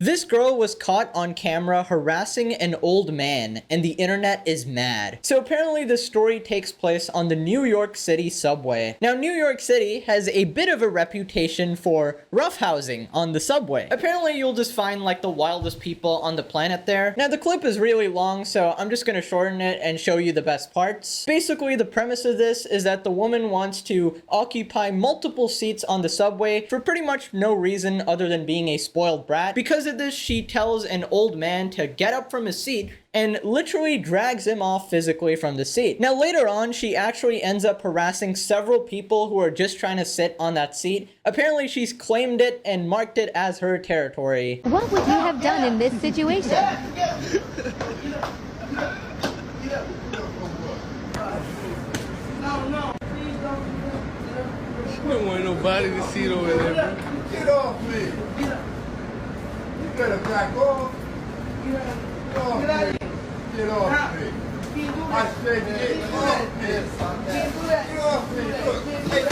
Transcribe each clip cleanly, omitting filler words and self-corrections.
This girl was caught on camera harassing an old man, and the internet is mad. So apparently this story takes place on the New York City subway. Now, New York City has a bit of a reputation for roughhousing on the subway. Apparently you'll just find like the wildest people on the planet there. Now, the clip is really long, so I'm just gonna shorten it and show you the best parts. Basically, the premise of this is that the woman wants to occupy multiple seats on the subway for pretty much no reason other than being a spoiled brat. Because of this, she tells an old man to get up from his seat and literally drags him off physically from the seat. Now, later on, she actually ends up harassing several people who are just trying to sit on that seat. Apparently, she's claimed it and marked it as her territory. What would you have done in this situation? I don't want nobody to see it over there, bro. Get off me! You better back off! Get off me! Get off me! I said get off me! Get off me! Look, hey,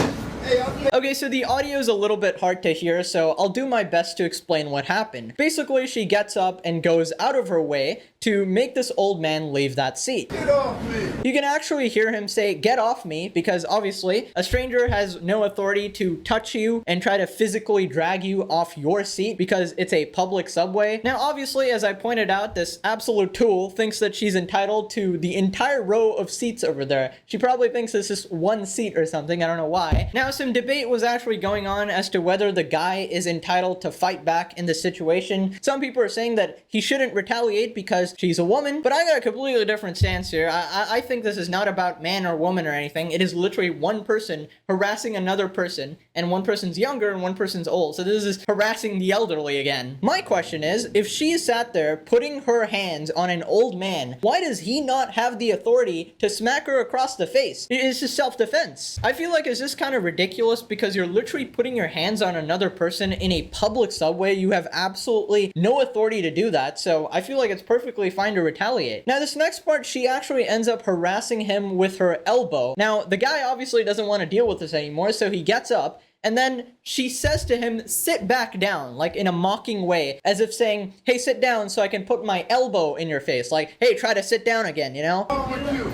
Okay, so the audio is a little bit hard to hear, so I'll do my best to explain what happened. Basically, she gets up and goes out of her way to make this old man leave that seat. Get off me! You can actually hear him say, "Get off me," because obviously a stranger has no authority to touch you and try to physically drag you off your seat because it's a public subway. Now, obviously, as I pointed out, this absolute tool thinks that she's entitled to the entire row of seats over there. She probably thinks this is one seat or something. I don't know why. Now, some debate was actually going on as to whether the guy is entitled to fight back in this situation. Some people are saying that he shouldn't retaliate because she's a woman, but I got a completely different stance here. I think this is not about man or woman or anything. It is literally one person harassing another person, and one person's younger and one person's old. So this is harassing the elderly again. My question is, if she sat there putting her hands on an old man, why does he not have the authority to smack her across the face? It's just self-defense. I feel like it's just kind of ridiculous because you're literally putting your hands on another person in a public subway. You have absolutely no authority to do that, so I feel like it's perfectly fine to retaliate. Now, this next part, she actually ends up harassing him with her elbow. Now, the guy obviously doesn't want to deal with this anymore, so he gets up, and then she says to him, "Sit back down," like in a mocking way, as if saying, "Hey, sit down so I can put my elbow in your face." Like, hey, try to sit down again, you know? What's wrong with you?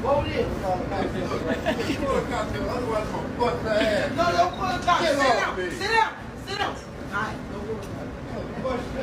Hold it! You look out there, otherwise I'm gonna bust the ass. No, don't put it down. Get Sit off down. me. Sit down. Sit down. All right, don't worry.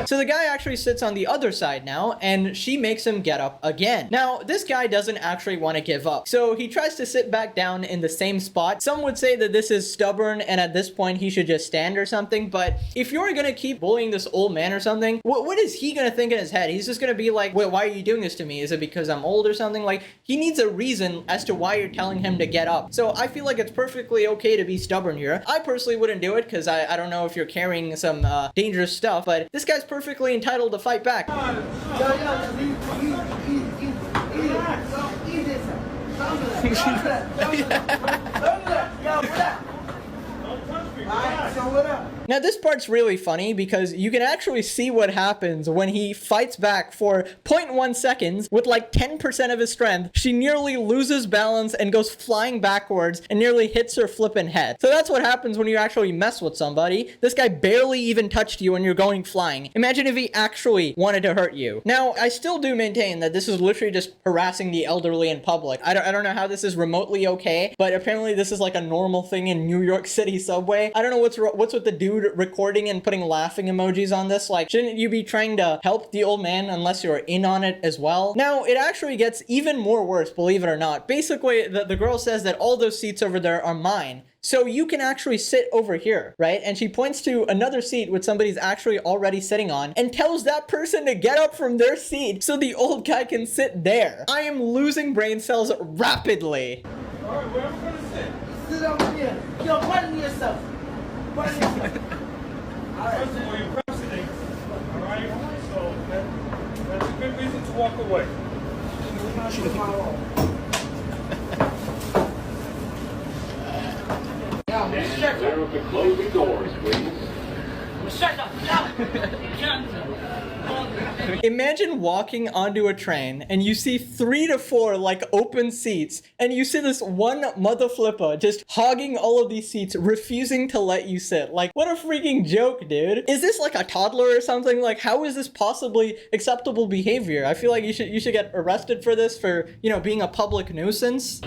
So the guy actually sits on the other side now, and she makes him get up again. Now, this guy doesn't actually want to give up, so he tries to sit back down in the same spot. Some would say that this is stubborn, and at this point, he should just stand or something, but if you're gonna keep bullying this old man or something, what is he gonna think in his head? He's just gonna be like, wait, why are you doing this to me? Is it because I'm old or something? Like, he needs a reason as to why you're telling him to get up. So I feel like it's perfectly okay to be stubborn here. I personally wouldn't do it, because I don't know if you're carrying some dangerous stuff, but this guy's perfectly entitled to fight back. Now, this part's really funny because you can actually see what happens when he fights back for 0.1 seconds with like 10% of his strength. She nearly loses balance and goes flying backwards and nearly hits her flippin' head. So that's what happens when you actually mess with somebody. This guy barely even touched you and you're going flying. Imagine if he actually wanted to hurt you. Now, I still do maintain that this is literally just harassing the elderly in public. I don't know how this is remotely okay, but apparently this is like a normal thing in New York City subway. I don't know what's with the dude recording and putting laughing emojis on this. Like, shouldn't you be trying to help the old man unless you're in on it as well? Now, it actually gets even more worse, believe it or not. Basically, the girl says that all those seats over there are mine, so you can actually sit over here, right? And she points to another seat which somebody's actually already sitting on and tells that person to get up from their seat so the old guy can sit there. I am losing brain cells rapidly. All right, where am I gonna sit? Sit over here. Yo, pardon yourself. Pardon yourself. All right. First of all, you're procrastinating. All right? So that's a good reason to walk away. Yeah, Stand clear of the closing doors, please. Imagine walking onto a train and you see 3 to 4 like open seats and you see this one mother flipper just hogging all of these seats, refusing to let you sit. Like, what a freaking joke, dude. Is this like a toddler or something? Like, how is this possibly acceptable behavior? I feel like you should get arrested for this, for, you know, being a public nuisance.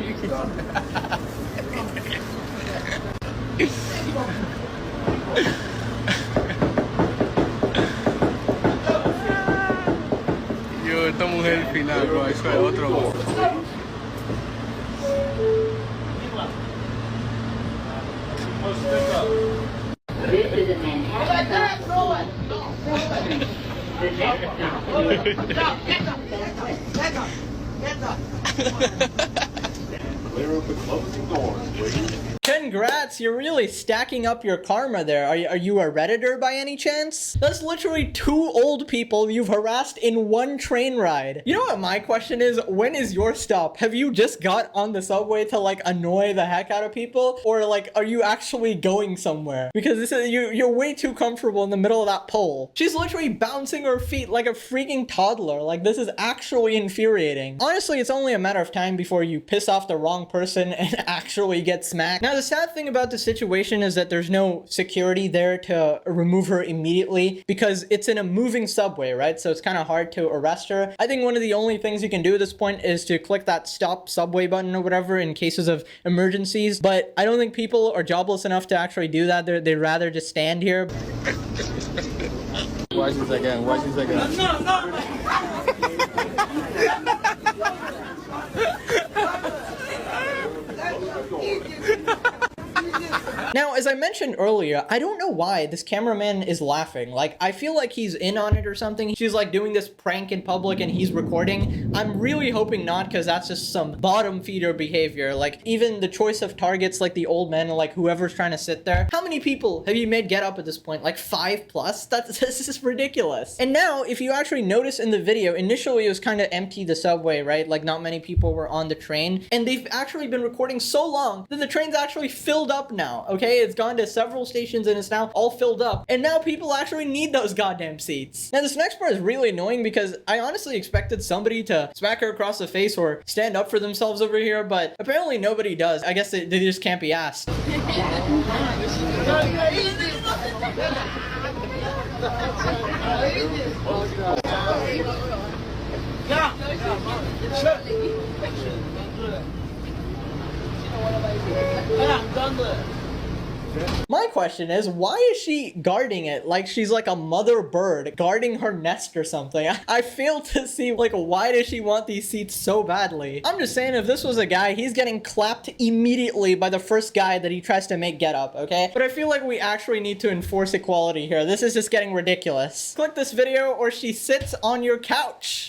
Yo, esta mujer final, bro, eso es otro. This is a Manhattan. The next Clear up the closing doors, please. Congrats, you're really stacking up your karma there. Are you a Redditor by any chance? That's literally 2 old people you've harassed in one train ride. You know what my question is? When is your stop? Have you just got on the subway to like annoy the heck out of people? Or like, are you actually going somewhere? Because this is, you're way too comfortable in the middle of that pole. She's literally bouncing her feet like a freaking toddler. Like, this is actually infuriating. Honestly, it's only a matter of time before you piss off the wrong person and actually get smacked. Now, the sad thing about the situation is that there's no security there to remove her immediately because it's in a moving subway, right? So it's kind of hard to arrest her. I think one of the only things you can do at this point is to click that stop subway button or whatever in cases of emergencies. But I don't think people are jobless enough to actually do that. They'd rather just stand here. Watch this again, watch this again. Now, as I mentioned earlier, I don't know why this cameraman is laughing. Like, I feel like he's in on it or something. She's like doing this prank in public and he's recording. I'm really hoping not, because that's just some bottom feeder behavior. Like, even the choice of targets, like the old men, like whoever's trying to sit there. How many people have you made get up at this point? Like 5 plus? This is ridiculous. And now, if you actually notice in the video, initially it was kind of empty, the subway, right? Like, not many people were on the train. And they've actually been recording so long that the train's actually filled up now, okay? It's gone to several stations and it's now all filled up. And now people actually need those goddamn seats. Now, this next part is really annoying because I honestly expected somebody to smack her across the face or stand up for themselves over here, but apparently nobody does. I guess they just can't be asked. My question is, why is she guarding it like she's like a mother bird guarding her nest or something? I fail to see, like, why does she want these seats so badly? I'm just saying, if this was a guy, he's getting clapped immediately by the first guy that he tries to make get up, okay? But I feel like we actually need to enforce equality here. This is just getting ridiculous. Click this video or she sits on your couch.